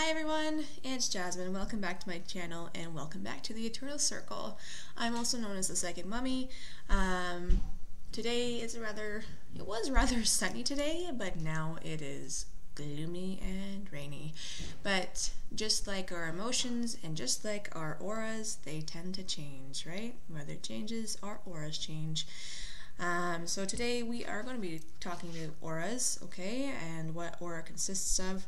Hi everyone, it's Jasmine. Welcome back to my channel and welcome back to the Eternal Circle. I'm also known as the Psychic Mummy. Today is it was rather sunny today, but now it is gloomy and rainy. But just like our emotions and just like our auras, they tend to change, right? Weather changes, our auras change. So today we are going to be talking about auras, okay, and what aura consists of.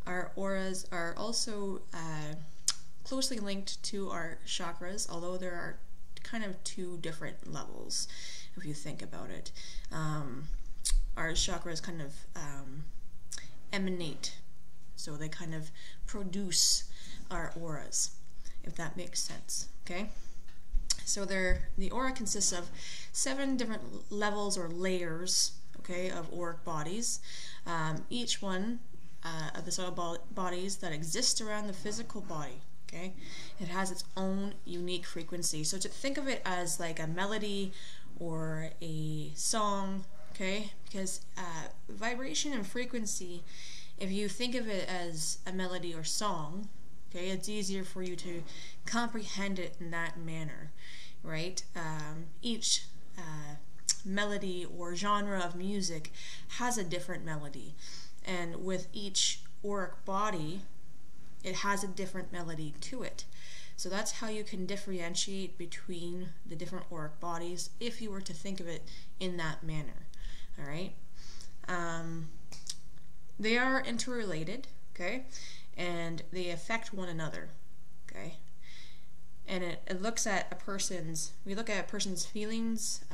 Our auras are also closely linked to our chakras, although there are kind of two different levels if you think about it. Our chakras kind of emanate, so they kind of produce our auras, if that makes sense, okay? So the aura consists of 7 different levels or layers, okay, of auric bodies. Each one of the subtle bodies that exist around the physical body, okay, it has its own unique frequency. So to think of it as like a melody or a song, okay, because vibration and frequency, if you think of it as a melody or song, okay, it's easier for you to comprehend it in that manner, right? Each melody or genre of music has a different melody, and with each auric body it has a different melody to it. So that's how you can differentiate between the different auric bodies if you were to think of it in that manner. All right, they are interrelated, okay, and they affect one another, okay. And it looks at we look at a person's feelings,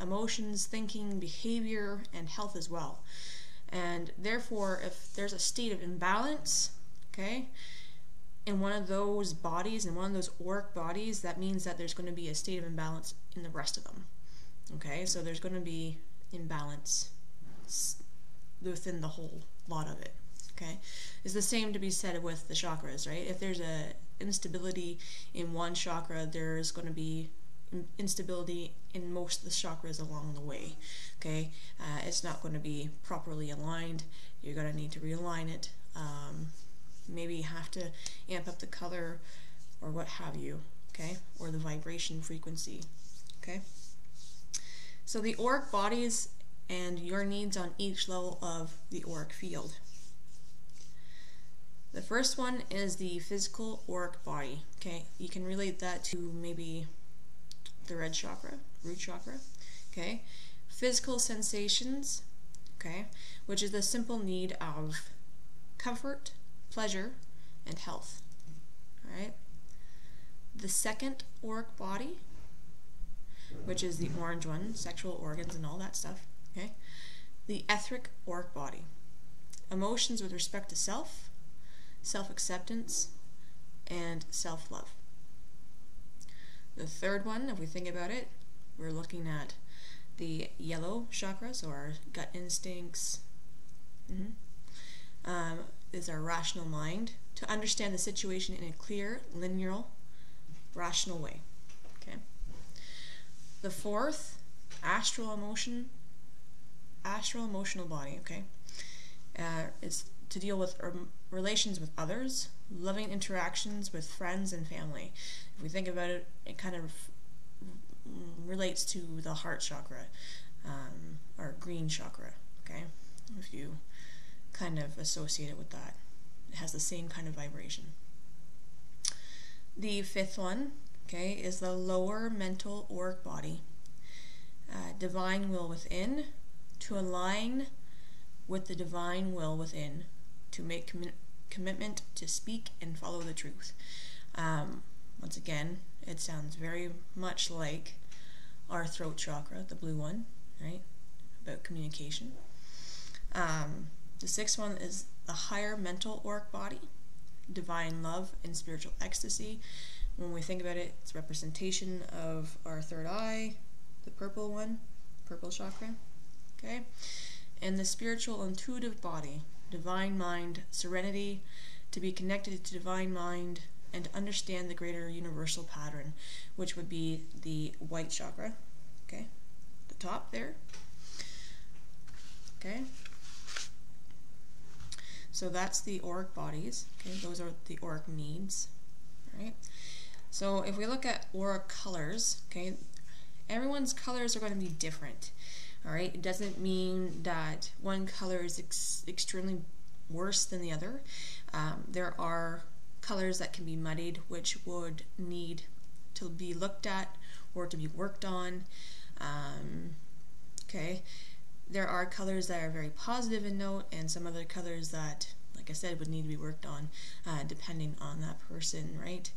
emotions, thinking, behavior, and health as well. And therefore, if there's a state of imbalance, okay, in one of those bodies, in one of those auric bodies, that means that there's going to be a state of imbalance in the rest of them, okay. So there's going to be imbalance within the whole lot of it, okay. It's the same to be said with the chakras, right? If there's a instability in one chakra, there's going to be instability in most of the chakras along the way, okay. It's not going to be properly aligned. You're going to need to realign it. Maybe you have to amp up the color or what have you, okay, or the vibration frequency, okay. So the auric bodies and your needs on each level of the auric field. The first one is the physical auric body, okay. You can relate that to maybe the red chakra, root chakra, okay. Physical sensations, okay, which is the simple need of comfort, pleasure, and health, all right. The second auric body, which is the orange one, sexual organs and all that stuff, okay. The etheric auric body, emotions with respect to self, self-acceptance, and self-love. The third one, if we think about it, we're looking at the yellow chakra, so our gut instincts, is our rational mind, to understand the situation in a clear, linear, rational way, okay. The fourth, astral emotional body, okay, is to deal with relations with others, loving interactions with friends and family. If we think about it, it kind of relates to the heart chakra, or green chakra, okay, if you kind of associate it with that. It has the same kind of vibration. The fifth one, okay, is the lower mental auric body, divine will within, to align with the divine will within, to make commitment to speak and follow the truth. Once again, it sounds very much like our throat chakra, the blue one, right, about communication. The sixth one is the higher mental auric body, divine love and spiritual ecstasy. When we think about it, it's a representation of our third eye, the purple one, purple chakra, okay. And the spiritual intuitive body, divine mind, serenity, to be connected to divine mind and to understand the greater universal pattern, which would be the white chakra, okay, the top there, okay. So that's the auric bodies. Okay, those are the auric needs. All right. So if we look at aura colors, okay, everyone's colors are going to be different. All right. It doesn't mean that one color is extremely worse than the other. There are colors that can be muddied, which would need to be looked at or to be worked on. Okay. There are colors that are very positive in note, and some other colors that, like I said, would need to be worked on depending on that person, right?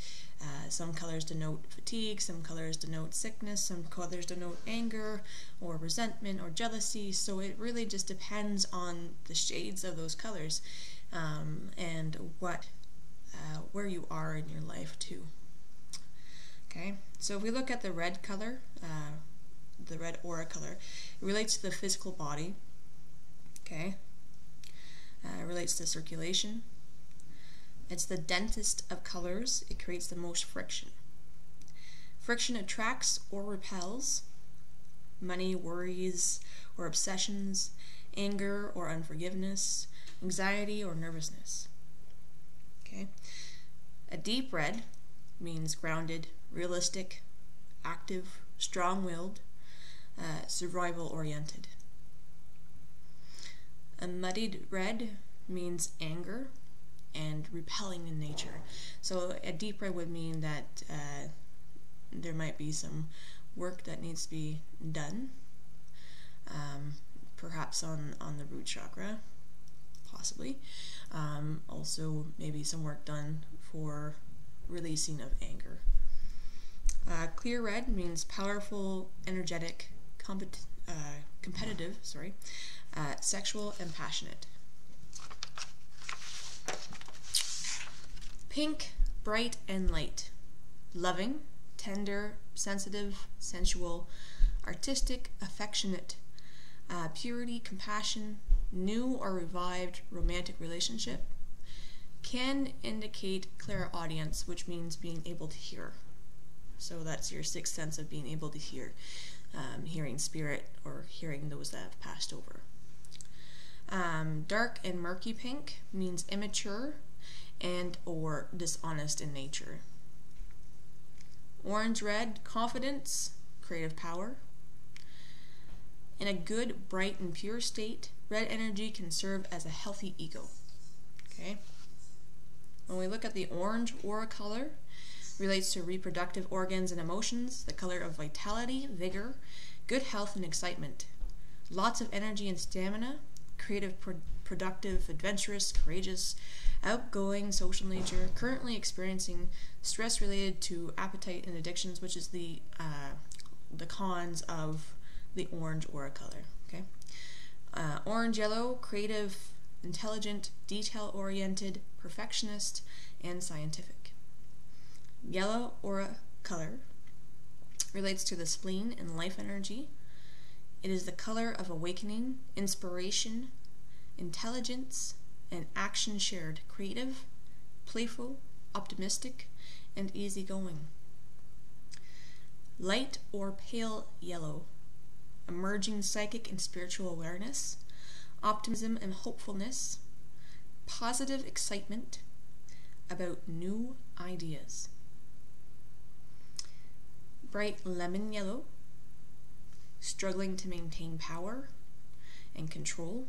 Some colors denote fatigue, some colors denote sickness, some colors denote anger or resentment or jealousy. So it really just depends on the shades of those colors and where you are in your life too. Okay, so if we look at the red color, the red aura color, it relates to the physical body. Okay, it relates to circulation. It's the densest of colors. It creates the most friction. Friction attracts or repels money, worries, or obsessions, anger or unforgiveness, anxiety or nervousness. Okay, a deep red means grounded, realistic, active, strong-willed, survival-oriented. A muddied red means anger and repelling in nature. So a deep red would mean that there might be some work that needs to be done, perhaps on the root chakra, possibly. Also maybe some work done for releasing of anger. Clear red means powerful, energetic, competitive, sexual and passionate. Pink, bright and light, loving, tender, sensitive, sensual, artistic, affectionate, purity, compassion, new or revived romantic relationship, can indicate clairaudience, which means being able to hear. So that's your sixth sense of being able to hear, hearing spirit or hearing those that have passed over. Dark and murky pink means immature and or dishonest in nature. Orange red, confidence, creative power. In a good, bright, and pure state, red energy can serve as a healthy ego. Okay. When we look at the orange aura color, relates to reproductive organs and emotions, the color of vitality, vigor, good health, and excitement. Lots of energy and stamina, creative, productive, adventurous, courageous, outgoing, social nature, currently experiencing stress related to appetite and addictions, which is the cons of the orange aura color. Okay, orange yellow, creative, intelligent, detail-oriented, perfectionist, and scientific. Yellow aura color relates to the spleen and life energy. It is the color of awakening, inspiration, intelligence, and action shared, creative, playful, optimistic, and easygoing. Light or pale yellow, emerging psychic and spiritual awareness, optimism and hopefulness, positive excitement about new ideas. Bright lemon yellow, struggling to maintain power and control,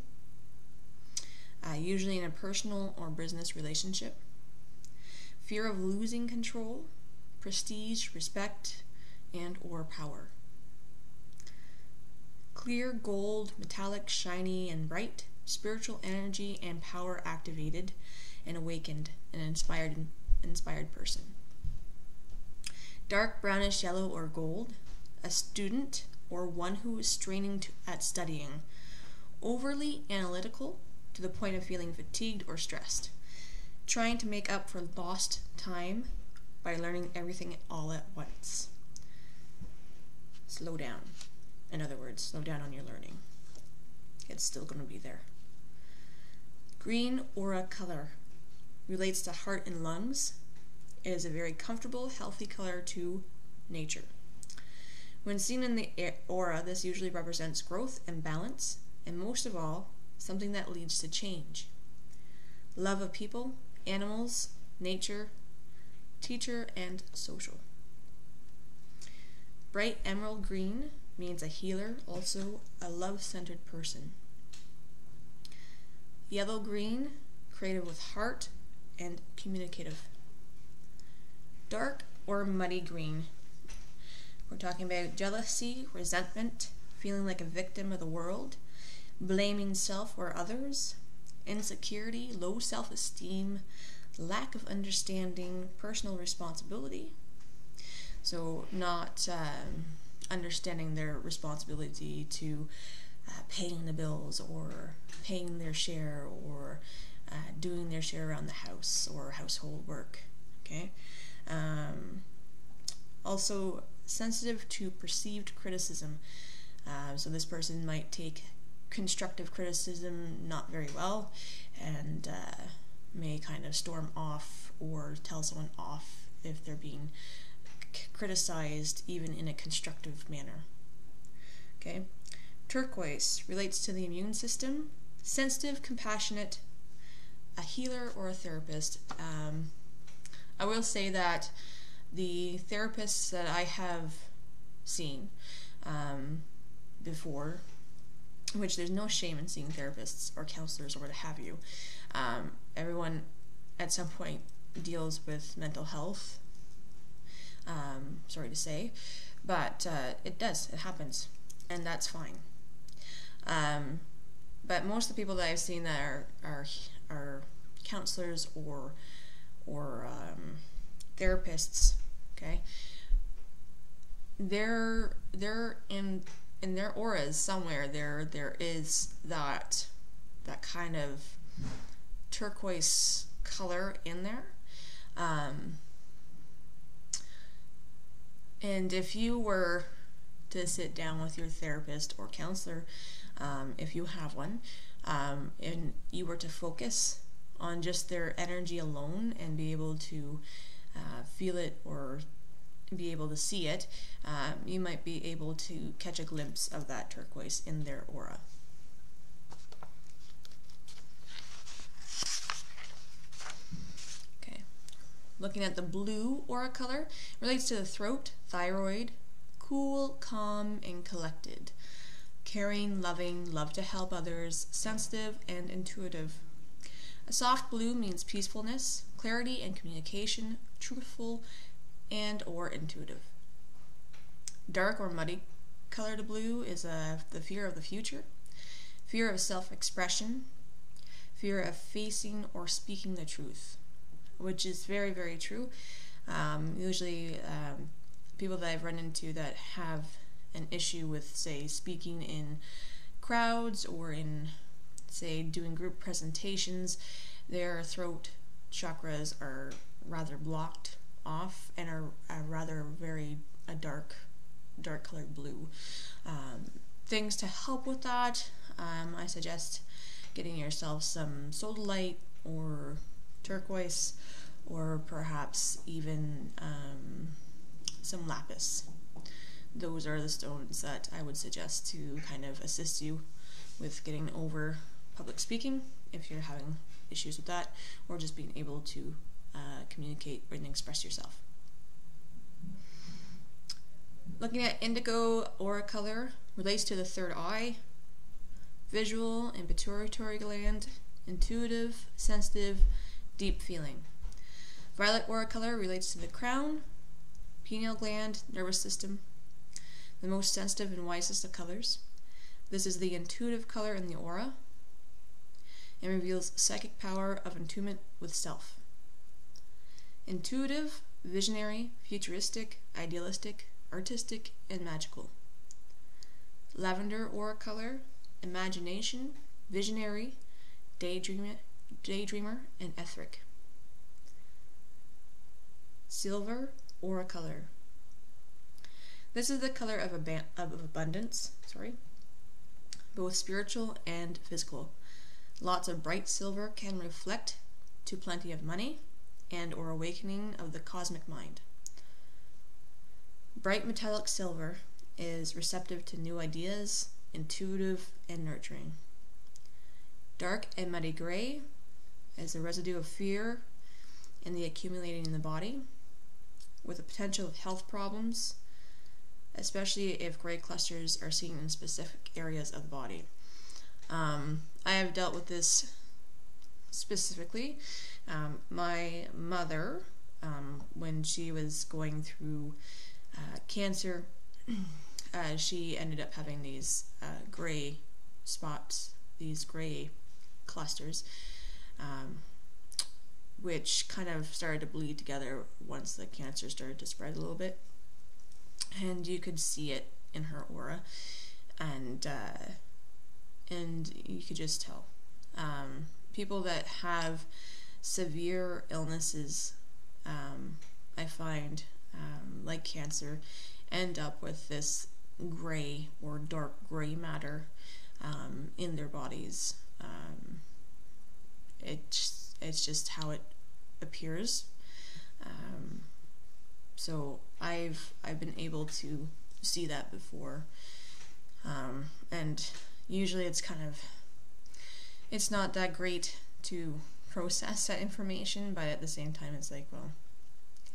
usually in a personal or business relationship. Fear of losing control, prestige, respect, and or power. Clear gold, metallic, shiny, and bright, spiritual energy and power activated and awakened, an inspired person. Dark brownish yellow or gold, a student or one who is straining at studying. Overly analytical to the point of feeling fatigued or stressed. Trying to make up for lost time by learning everything all at once. Slow down. In other words, slow down on your learning. It's still going to be there. Green aura color relates to heart and lungs. It is a very comfortable, healthy color to nature. When seen in the aura, this usually represents growth and balance, and most of all, something that leads to change. love of people, animals, nature, teacher, and social. Bright emerald green means a healer, also a love-centered person. Yellow green, creative with heart and communicative. Dark or muddy green, we're talking about jealousy, resentment, feeling like a victim of the world, blaming self or others, insecurity, low self-esteem, lack of understanding, personal responsibility. So not understanding their responsibility to paying the bills or paying their share or doing their share around the house or household work. Okay. Also sensitive to perceived criticism. So this person might take constructive criticism not very well and may kind of storm off or tell someone off if they're being criticized, even in a constructive manner. Okay. Turquoise relates to the immune system, sensitive, compassionate, a healer or a therapist. I will say that the therapists that I have seen before, which there's no shame in seeing therapists or counselors or what have you, everyone at some point deals with mental health. Sorry to say, but it happens, and that's fine. But most of the people that I've seen that are counselors or therapists, okay, they're in their auras somewhere. There is that kind of turquoise color in there. And if you were to sit down with your therapist or counselor, if you have one, and you were to focus on just their energy alone and be able to feel it or be able to see it, you might be able to catch a glimpse of that turquoise in their aura. Looking at the blue aura color, relates to the throat, thyroid, cool, calm, and collected. Caring, loving, love to help others, sensitive, and intuitive. A soft blue means peacefulness, clarity and communication, truthful, and or intuitive. Dark or muddy colored blue is the fear of the future, fear of self-expression, fear of facing or speaking the truth, which is very, very true. Usually people that I've run into that have an issue with, say, speaking in crowds or in, say, doing group presentations, their throat chakras are rather blocked off and are rather a dark colored blue. Things to help with that, I suggest getting yourself some sodalite or turquoise, or perhaps even some lapis. Those are the stones that I would suggest to kind of assist you with getting over public speaking if you're having issues with that, or just being able to communicate and express yourself. Looking at indigo aura color, relates to the third eye, visual and pituitary gland, intuitive, sensitive, deep feeling. Violet aura color relates to the crown, pineal gland, nervous system, the most sensitive and wisest of colors. This is the intuitive color in the aura and reveals psychic power of attunement with self. Intuitive, visionary, futuristic, idealistic, artistic, and magical. Lavender aura color, imagination, visionary, daydreamer, and etheric. Silver aura color. This is the color of abundance, both spiritual and physical. Lots of bright silver can reflect to plenty of money and or awakening of the cosmic mind. Bright metallic silver is receptive to new ideas, intuitive and nurturing. Dark and muddy gray, is a residue of fear and the accumulating in the body with the potential of health problems, especially if gray clusters are seen in specific areas of the body. I have dealt with this specifically. My mother, when she was going through cancer, she ended up having these gray spots, these gray clusters, which kind of started to bleed together once the cancer started to spread a little bit. And you could see it in her aura, and you could just tell. People that have severe illnesses, I find, like cancer, end up with this gray or dark gray matter in their bodies. It's just how it appears. So I've been able to see that before, and usually it's not that great to process that information, but at the same time it's like, well,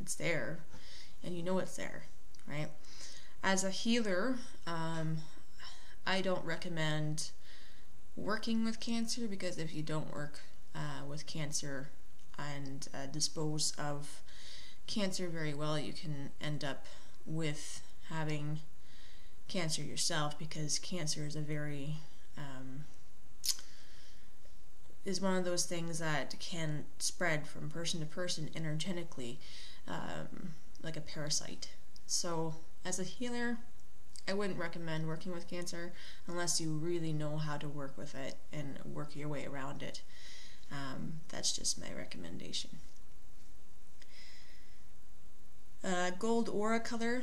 it's there, and you know it's there, right? As a healer, I don't recommend working with cancer, because if you don't work with cancer and dispose of cancer very well, you can end up with having cancer yourself, because cancer is a very is one of those things that can spread from person to person energetically, like a parasite. So as a healer, I wouldn't recommend working with cancer unless you really know how to work with it and work your way around it. That's just my recommendation. Gold aura color,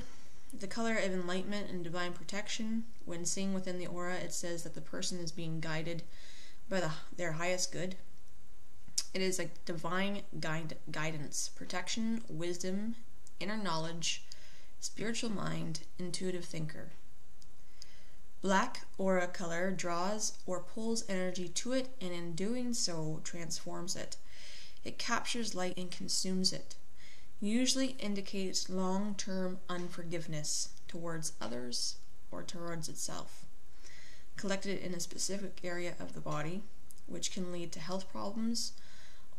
the color of enlightenment and divine protection. When seen within the aura, it says that the person is being guided by their highest good. It is like divine guidance, protection, wisdom, inner knowledge, spiritual mind, intuitive thinker. Black aura color draws or pulls energy to it, and in doing so transforms it. It captures light and consumes it. Usually indicates long-term unforgiveness towards others or towards itself, collected in a specific area of the body, which can lead to health problems.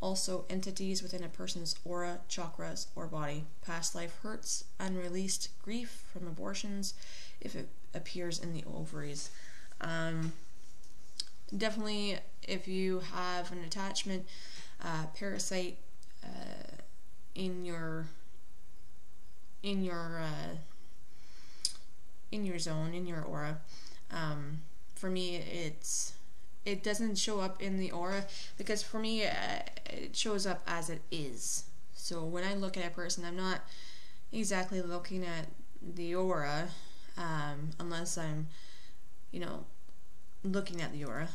Also, entities within a person's aura, chakras, or body, past life hurts, unreleased grief from abortions, if it appears in the ovaries. Definitely, if you have an attachment, parasite in your zone, in your aura. For me, it doesn't show up in the aura, because for me it shows up as it is. So when I look at a person, I'm not exactly looking at the aura, unless I'm, looking at the aura,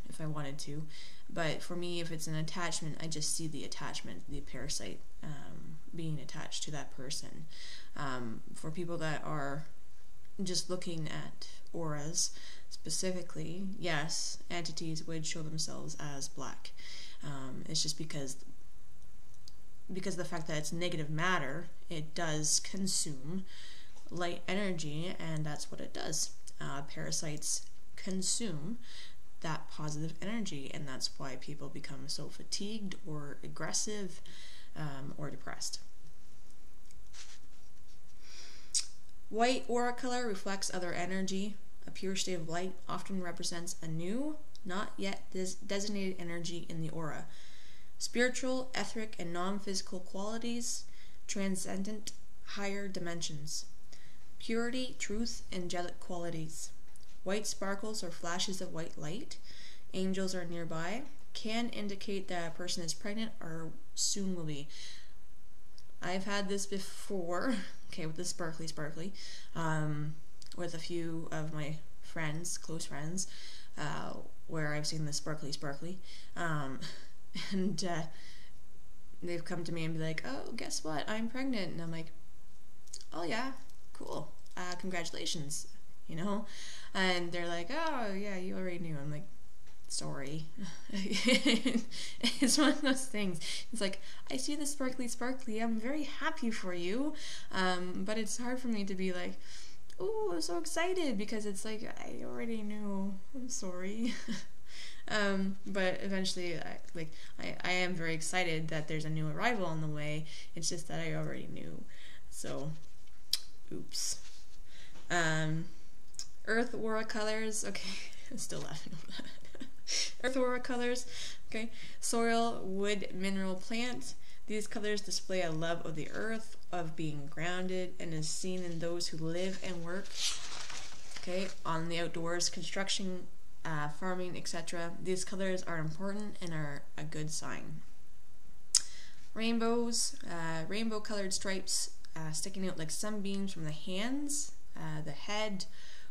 if I wanted to. But for me, if it's an attachment, I just see the attachment, the parasite being attached to that person. For people that are just looking at auras specifically, yes, entities would show themselves as black. It's just because of the fact that it's negative matter, it does consume light energy, and that's what it does. Parasites consume that positive energy, and that's why people become so fatigued or aggressive or depressed. White aura color reflects other energy. A pure state of light often represents a new, not yet designated energy in the aura. Spiritual, etheric, and non-physical qualities, transcendent, higher dimensions. Purity, truth, angelic qualities. White sparkles or flashes of white light, angels are nearby, can indicate that a person is pregnant or soon will be. I've had this before, okay, with the sparkly, with a few of my friends, close friends, where I've seen the sparkly, and they've come to me and be like, oh, guess what, I'm pregnant, and I'm like, oh yeah, cool, congratulations, and they're like, oh yeah, you already knew. I'm like, sorry. It's one of those things. It's like, I see the sparkly, I'm very happy for you, but it's hard for me to be like, oh, I'm so excited, because it's like, I already knew, I'm sorry. But eventually, I am very excited that there's a new arrival on the way. It's just that I already knew. So, oops. Earth aura colors. Okay, I'm still laughing over that. Earth aura colors. Okay, soil, wood, mineral, plant. These colors display a love of the earth, of being grounded, and is seen in those who live and work, okay, on the outdoors, construction, farming, etc. These colors are important and are a good sign. Rainbows, rainbow colored stripes sticking out like sunbeams from the hands, the head,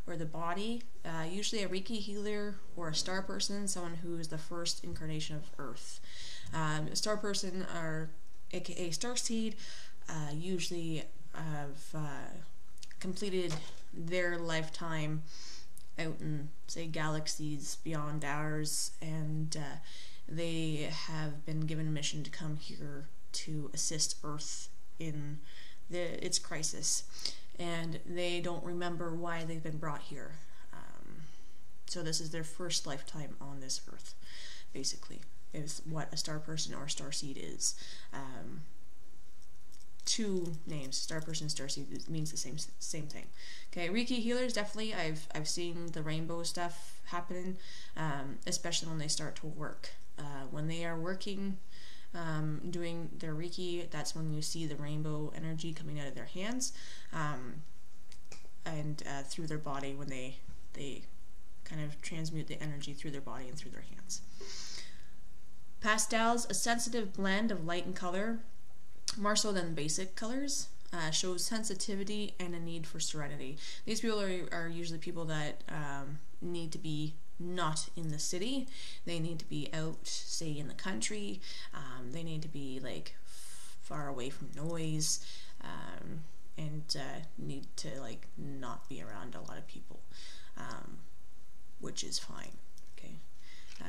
or the body. Usually a Reiki healer or a star person, someone who is the first incarnation of Earth. A star person, are aka starseed, usually have completed their lifetime out in, say, galaxies beyond ours, and they have been given a mission to come here to assist Earth in its crisis, and they don't remember why they've been brought here. So this is their first lifetime on this Earth, basically, is what a star person or star seed is. Two names, star person, star seed, means the same thing. Okay, Reiki healers, definitely, I've seen the rainbow stuff happen, especially when they start to work. When they are working, doing their Reiki, that's when you see the rainbow energy coming out of their hands, and through their body, when they kind of transmute the energy through their body and through their hands. Pastels, a sensitive blend of light and color, more so than basic colors, shows sensitivity and a need for serenity. These people are usually people that need to be not in the city. They need to be out, say, in the country. They need to be like far away from noise, and need to like not be around a lot of people, which is fine. Okay,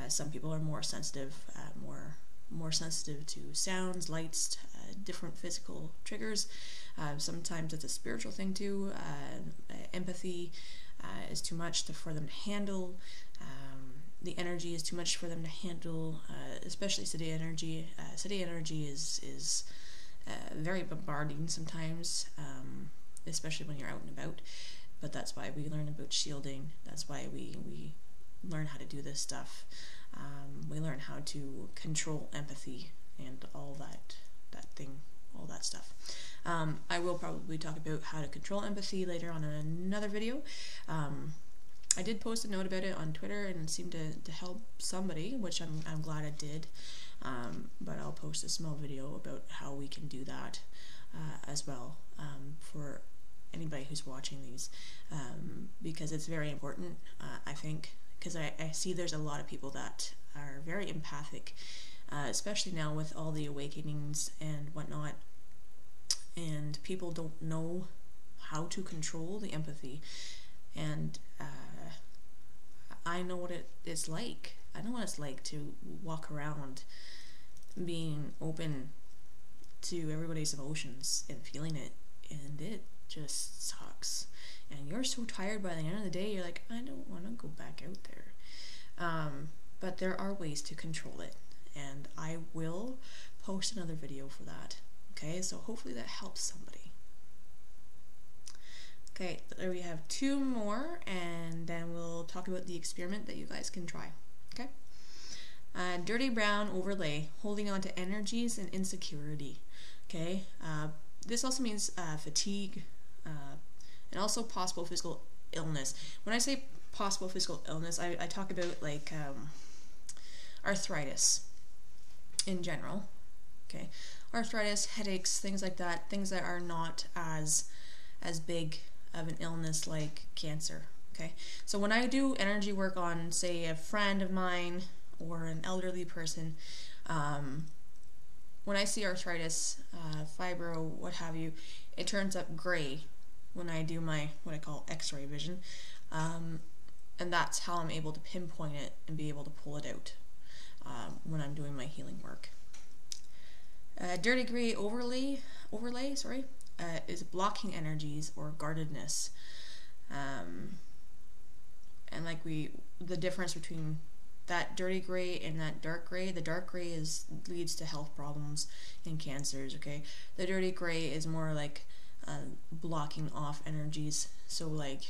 some people are more sensitive, more sensitive to sounds, lights, different physical triggers. Sometimes it's a spiritual thing too. Empathy is too much for them to handle. The energy is too much for them to handle, especially city energy. City energy is very bombarding sometimes, especially when you're out and about. But that's why we learn about shielding. That's why we learn how to do this stuff. We learn how to control empathy and all that stuff. I will probably talk about how to control empathy later on in another video. I did post a note about it on Twitter, and it seemed to help somebody, which I'm glad it did. But I'll post a small video about how we can do that as well, for anybody who's watching these, because it's very important, I think, because I see there's a lot of people that are very empathic, especially now with all the awakenings and whatnot, and people don't know how to control the empathy. And I know what it's like. I know what it's like to walk around being open to everybody's emotions and feeling it, and it just sucks. And you're so tired by the end of the day, you're like, I don't want to go back out there. But there are ways to control it, and I will post another video for that. Okay, so hopefully that helps somebody. Okay, there we have two more, and then we'll talk about the experiment that you guys can try. Okay, dirty brown overlay, holding on to energies and insecurity. Okay, this also means fatigue, and also possible physical illness. When I say possible physical illness, I talk about like arthritis in general. Okay, arthritis, headaches, things like that, things that are not as big of an illness like cancer. Okay, so when I do energy work on, say, a friend of mine or an elderly person, when I see arthritis, fibro, what have you, it turns up gray when I do my what I call X-ray vision, and that's how I'm able to pinpoint it and be able to pull it out when I'm doing my healing work. Dirty gray overlay, is blocking energies or guardedness. And like the difference between that dirty gray and that dark gray, the dark gray leads to health problems and cancers, okay? The dirty gray is more like blocking off energies, so like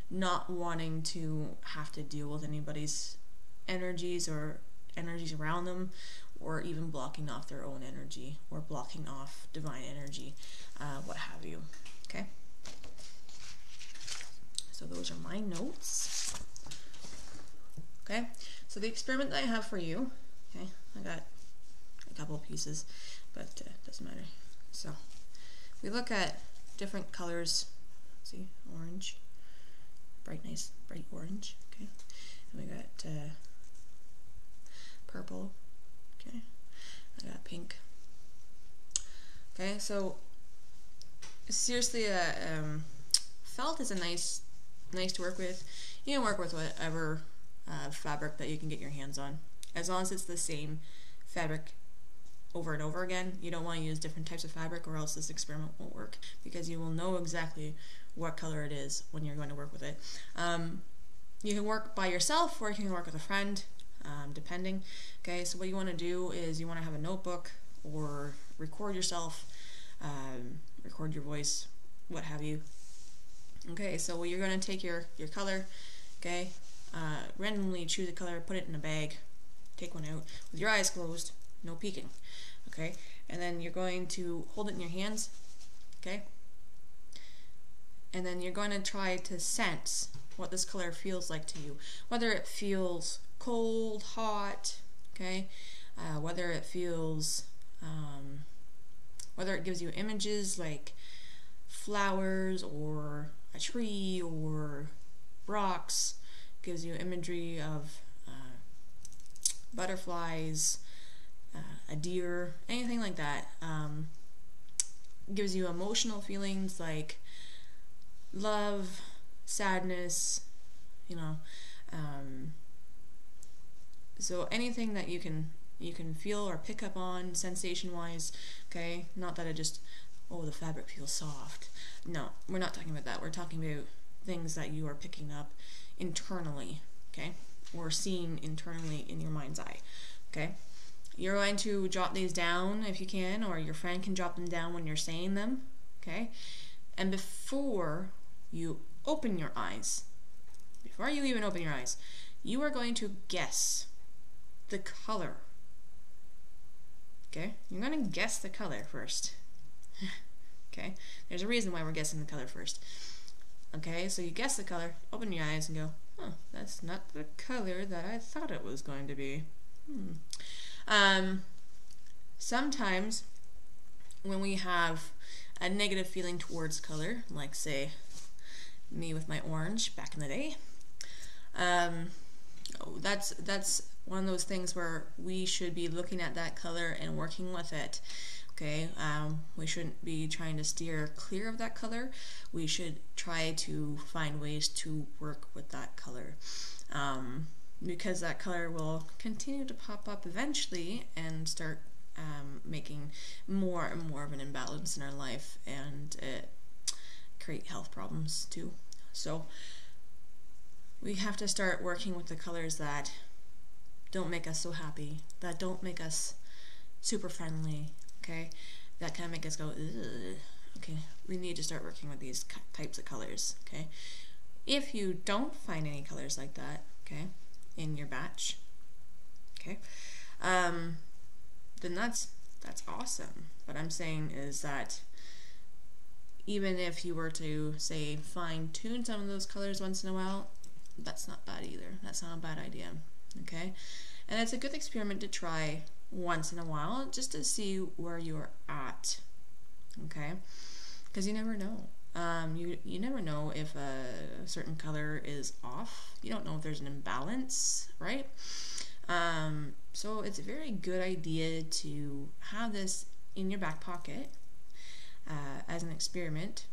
not wanting to have to deal with anybody's energies or energies around them, or even blocking off their own energy or blocking off divine energy, what have you, okay? So those are my notes. Okay, so the experiment that I have for you, okay, I got a couple of pieces, but it doesn't matter. So we look at different colors. See, orange, nice bright orange. Okay, and we got purple. Okay, I got pink. Okay, so seriously, felt is a nice to work with. You can work with whatever fabric that you can get your hands on, as long as it's the same fabric over and over again. You don't want to use different types of fabric, or else this experiment won't work, because you will know exactly what color it is when you're going to work with it. You can work by yourself, or you can work with a friend, depending. Okay, so what you want to do is you want to have a notebook or record yourself, record your voice, what have you. Okay, so you're going to take your color, okay, randomly choose a color, put it in a bag, take one out with your eyes closed, no peeking, okay, and then you're going to hold it in your hands, okay, and then you're going to try to sense what this color feels like to you, whether it feels cold, hot, okay, whether it feels, whether it gives you images like flowers or a tree or rocks, gives you imagery of butterflies, a deer, anything like that. Gives you emotional feelings like love, sadness, you know, so anything that you can feel or pick up on sensation wise, okay, not that it just, oh, the fabric feels soft. No, we're not talking about that. We're talking about things that you are picking up internally, okay, or seeing internally in your mind's eye, okay. You're going to jot these down if you can, or your friend can jot them down when you're saying them, okay. And before you open your eyes, before you even open your eyes, you are going to guess the color, okay. You're going to guess the color first. Okay, there's a reason why we're guessing the color first. Okay, so you guess the color, open your eyes and go, oh, that's not the color that I thought it was going to be. Sometimes when we have a negative feeling towards color, like say me with my orange back in the day, that's one of those things where we should be looking at that color and working with it. Okay, we shouldn't be trying to steer clear of that color. We should try to find ways to work with that color, because that color will continue to pop up eventually and start making more and more of an imbalance in our life, and create health problems too. So we have to start working with the colors that don't make us so happy, that don't make us super friendly, okay, that kind of make us go, ugh. Okay, we need to start working with these types of colors, okay. If you don't find any colors like that, okay, in your batch, okay, then that's awesome. What I'm saying is that even if you were to, say, fine-tune some of those colors once in a while, that's not bad either. That's not a bad idea, okay? And it's a good experiment to try once in a while, just to see where you're at, okay? Because you never know. You never know if a certain color is off. You don't know if there's an imbalance, right? So it's a very good idea to have this in your back pocket as an experiment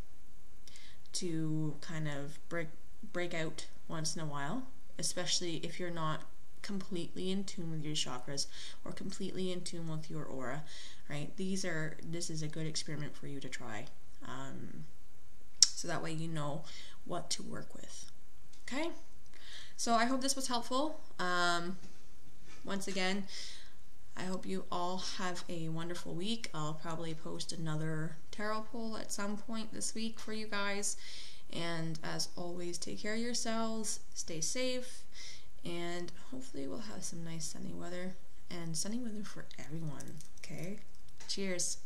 to kind of break out once in a while, especially if you're not completely in tune with your chakras or completely in tune with your aura, right? This is a good experiment for you to try. So that way you know what to work with. Okay? So I hope this was helpful. Once again, I hope you all have a wonderful week. I'll probably post another tarot poll at some point this week for you guys. And as always, take care of yourselves, stay safe, and hopefully we'll have some nice sunny weather, and sunny weather for everyone. Okay? Cheers.